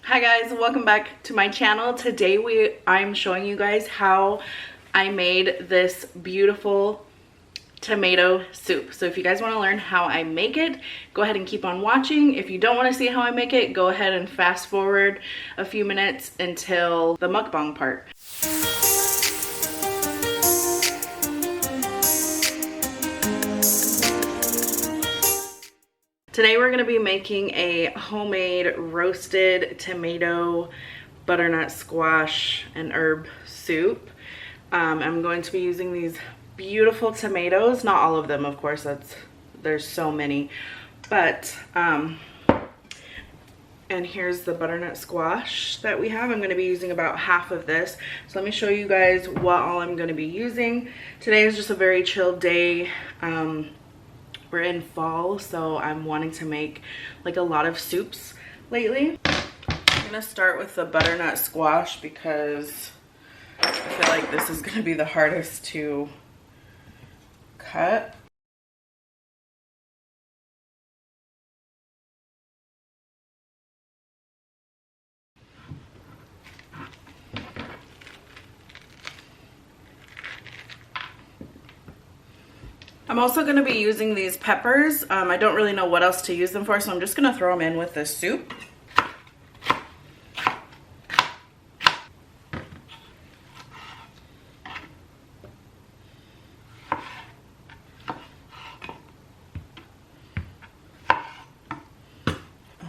Hi guys, welcome back to my channel. Today I'm showing you guys how I made this beautiful tomato soup. So if you guys want to learn how I make it, go ahead and keep on watching. If you don't want to see how I make it, go ahead and fast forward a few minutes until the mukbang part. Today we're going to be making a homemade roasted tomato butternut squash and herb soup. I'm going to be using these beautiful tomatoes, not all of them of course, there's so many, but and here's the butternut squash that we have. I'm going to be using about half of this, so let me show you guys what all I'm going to be using. Today is just a very chill day. We're in fall, so I'm wanting to make like a lot of soups lately. I'm gonna start with the butternut squash because I feel like this is gonna be the hardest to cut. I'm also going to be using these peppers. I don't really know what else to use them for, so I'm just going to throw them in with this soup. Oh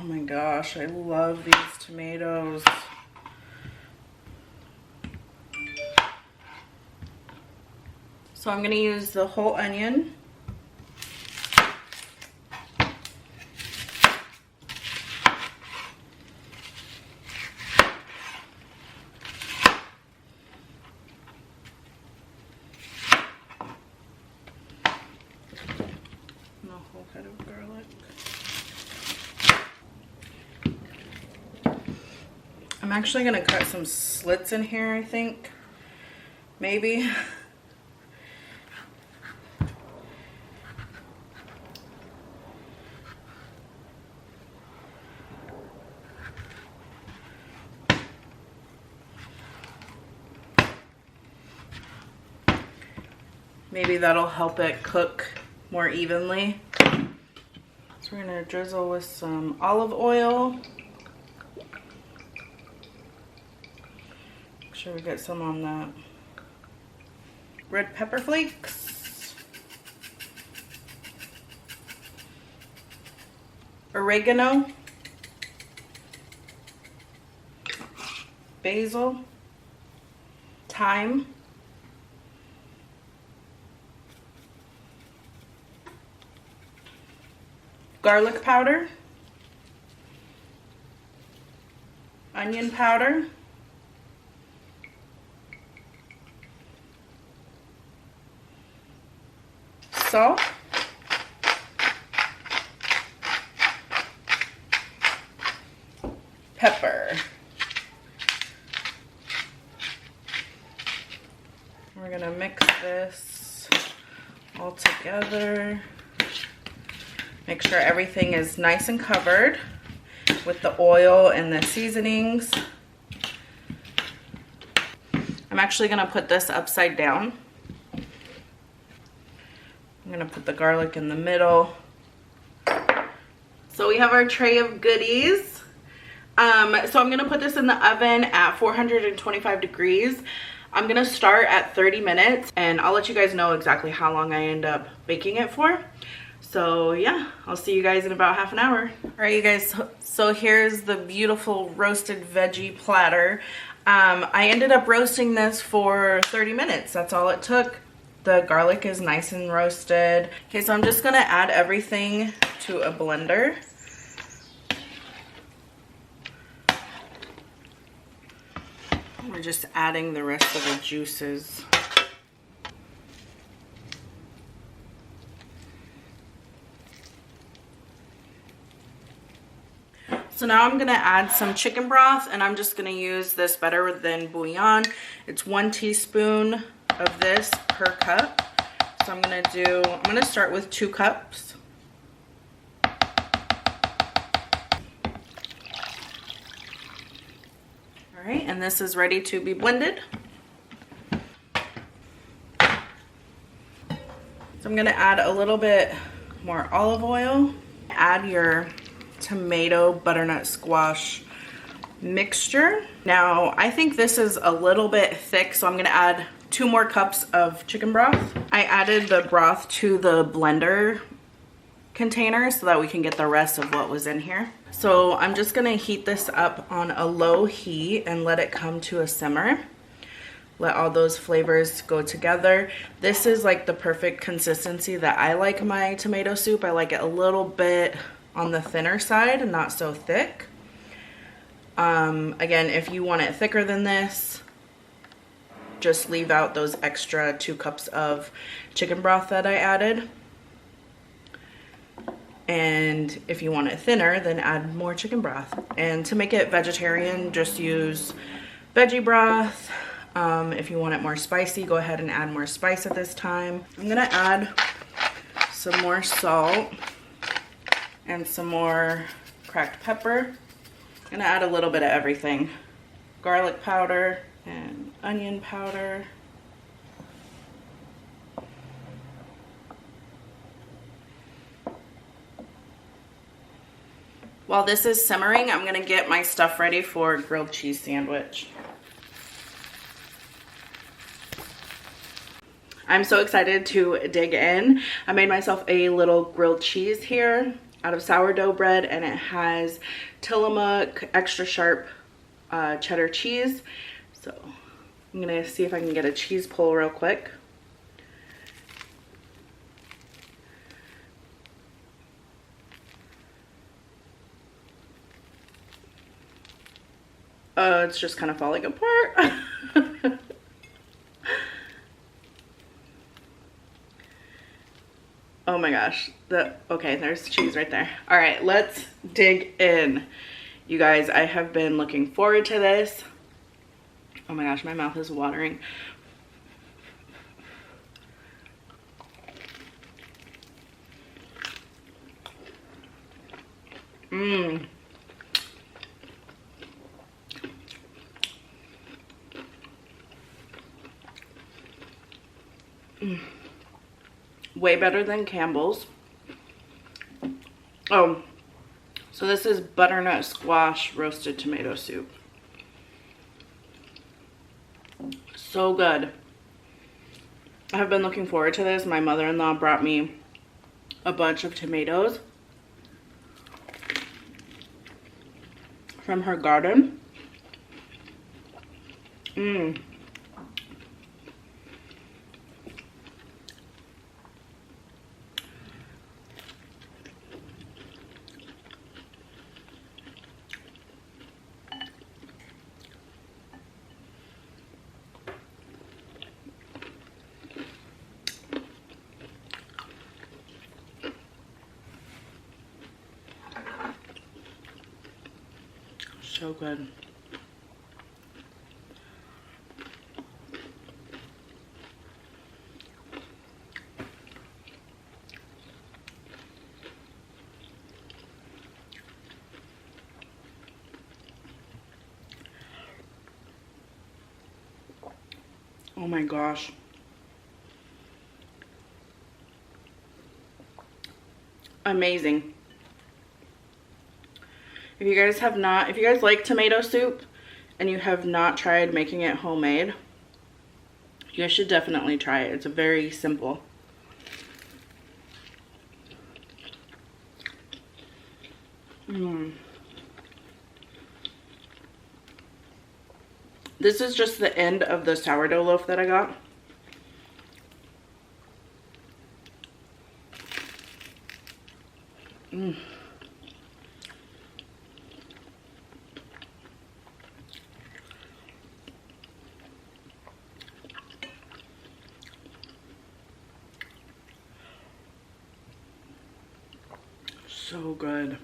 my gosh, I love these tomatoes. So I'm going to use the whole onion. And a whole head of garlic. I'm actually going to cut some slits in here, I think. Maybe. Maybe that'll help it cook more evenly. So we're gonna drizzle with some olive oil. Make sure we get some on that. Red pepper flakes. Oregano. Basil. Thyme. Garlic powder, onion powder, salt, pepper. We're gonna mix this all together. Make sure everything is nice and covered with the oil and the seasonings. I'm actually gonna put this upside down. I'm gonna put the garlic in the middle. So we have our tray of goodies. So I'm gonna put this in the oven at 425 degrees. I'm gonna start at 30 minutes and I'll let you guys know exactly how long I end up baking it for. So yeah, I'll see you guys in about half an hour. All right, you guys, so here's the beautiful roasted veggie platter. I ended up roasting this for 30 minutes. That's all it took. The garlic is nice and roasted. Okay, so I'm just gonna add everything to a blender. We're just adding the rest of the juices. So now I'm gonna add some chicken broth, and I'm just gonna use this better than bouillon. It's 1 teaspoon of this per cup. So I'm gonna start with 2 cups. All right, and this is ready to be blended. So I'm gonna add a little bit more olive oil. Add your tomato butternut squash mixture. Now, I think this is a little bit thick, so I'm gonna add 2 more cups of chicken broth. I added the broth to the blender container so that we can get the rest of what was in here. So I'm just gonna heat this up on a low heat and let it come to a simmer. Let all those flavors go together. This is like the perfect consistency that I like my tomato soup. I like it a little bit on the thinner side and not so thick. Again, if you want it thicker than this, just leave out those extra 2 cups of chicken broth that I added. And if you want it thinner, then add more chicken broth. And to make it vegetarian, just use veggie broth. If you want it more spicy, go ahead and add more spice at this time. I'm gonna add some more salt and some more cracked pepper. I'm gonna add a little bit of everything. Garlic powder and onion powder. While this is simmering, I'm gonna get my stuff ready for a grilled cheese sandwich. I'm so excited to dig in. I made myself a little grilled cheese here out of sourdough bread, and it has Tillamook extra sharp cheddar cheese. So I'm gonna see if I can get a cheese pull real quick. It's just kind of falling apart. Oh my gosh. Okay, there's cheese right there. All right, let's dig in. You guys, I have been looking forward to this. Oh my gosh, my mouth is watering. Mmm. Way better than Campbell's. Oh, so this is butternut squash roasted tomato soup. So good. I have been looking forward to this. My mother-in-law brought me a bunch of tomatoes from her garden. Mmm. So good. Oh my gosh. Amazing. If you guys like tomato soup and you have not tried making it homemade, you guys should definitely try it. It's very simple. This is just the end of the sourdough loaf that I got. So good.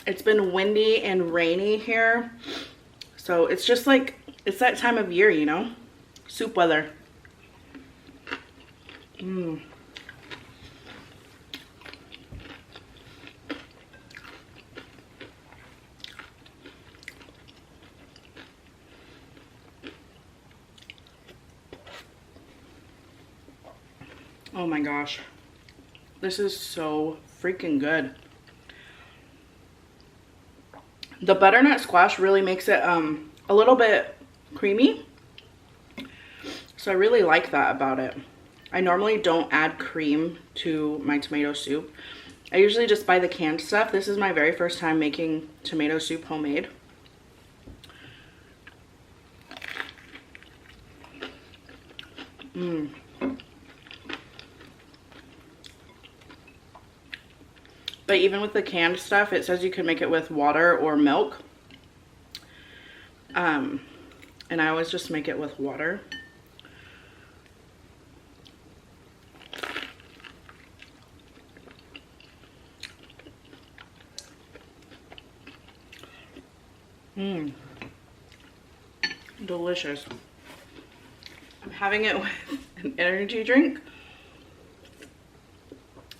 It's been windy and rainy here, so it's just like, it's that time of year, you know? Soup weather. Oh my gosh. This is so freaking good. The butternut squash really makes it a little bit creamy. So I really like that about it. I normally don't add cream to my tomato soup. I usually just buy the canned stuff. This is my very first time making tomato soup homemade. But even with the canned stuff, it says you can make it with water or milk. And I always just make it with water. Delicious. I'm having it with an energy drink.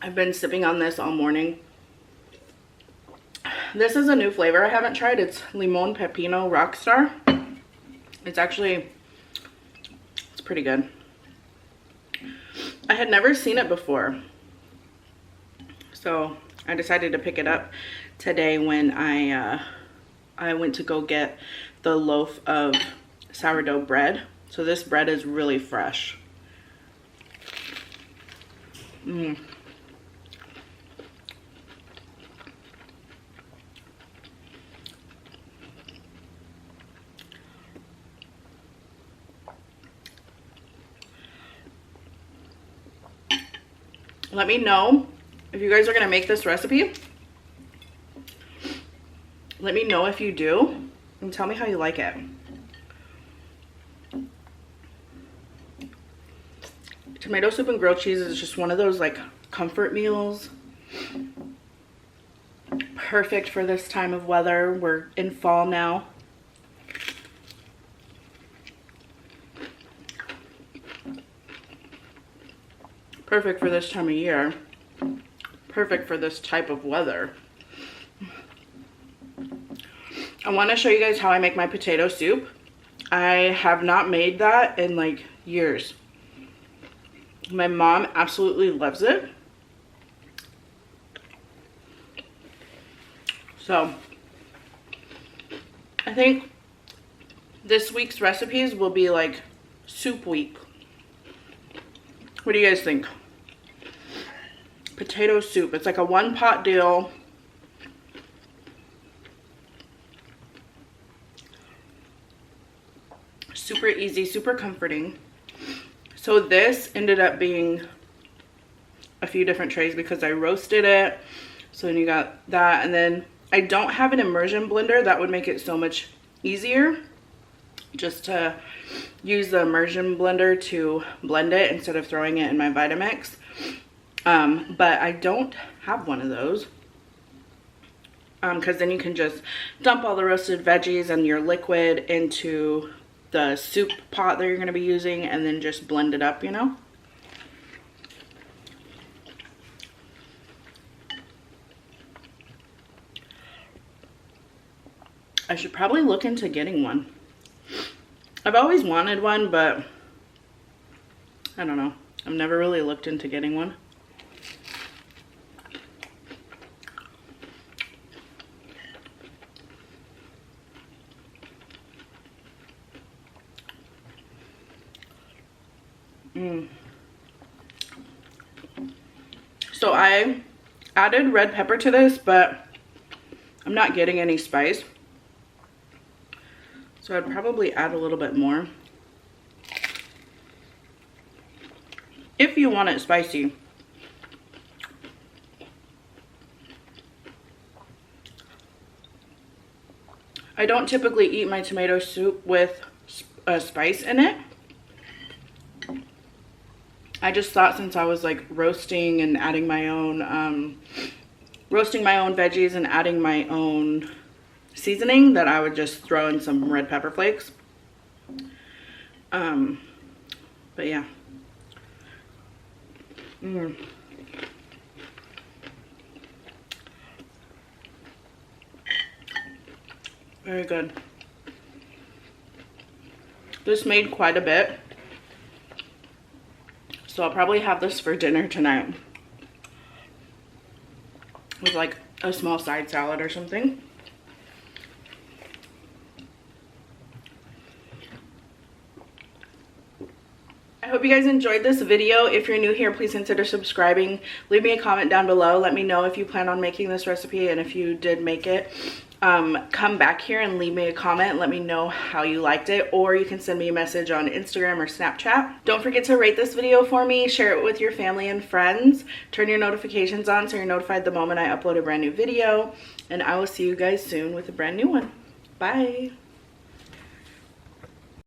I've been sipping on this all morning. This is a new flavor I haven't tried. It's Limon Pepino Rockstar. It's pretty good. I had never seen it before, so I decided to pick it up today when I went to go get the loaf of sourdough bread. So this bread is really fresh. Let me know if you guys are gonna make this recipe. Let me know if you do and tell me how you like it. Tomato soup and grilled cheese is just one of those like comfort meals. Perfect for this time of weather. We're in fall now. Perfect for this time of year. Perfect for this type of weather. I want to show you guys how I make my potato soup. I have not made that in like years. My mom absolutely loves it. So I think this week's recipes will be like soup week. What do you guys think? Potato soup. It's like a one pot deal. Super easy, super comforting. So this ended up being a few different trays because I roasted it. So then you got that, and then I don't have an immersion blender. That would make it so much easier just to use the immersion blender to blend it instead of throwing it in my Vitamix. But I don't have one of those because then you can just dump all the roasted veggies and your liquid into the soup pot that you're going to be using and then just blend it up, you know. I should probably look into getting one. I've always wanted one, but I don't know. I've never really looked into getting one. So I added red pepper to this, but I'm not getting any spice. So I'd probably add a little bit more. If you want it spicy. I don't typically eat my tomato soup with spice in it. I just thought since I was like roasting and adding my own, roasting my own veggies and adding my own seasoning that I would just throw in some red pepper flakes. But yeah. Very good. This made quite a bit. So I'll probably have this for dinner tonight with like a small side salad or something. I hope you guys enjoyed this video. If you're new here, please consider subscribing. Leave me a comment down below. Let me know if you plan on making this recipe, and if you did make it, come back here and leave me a comment. Let me know how you liked it, or you can send me a message on Instagram or Snapchat. Don't forget to rate this video for me, share it with your family and friends, turn your notifications on so you're notified the moment I upload a brand new video, and I will see you guys soon with a brand new one. Bye.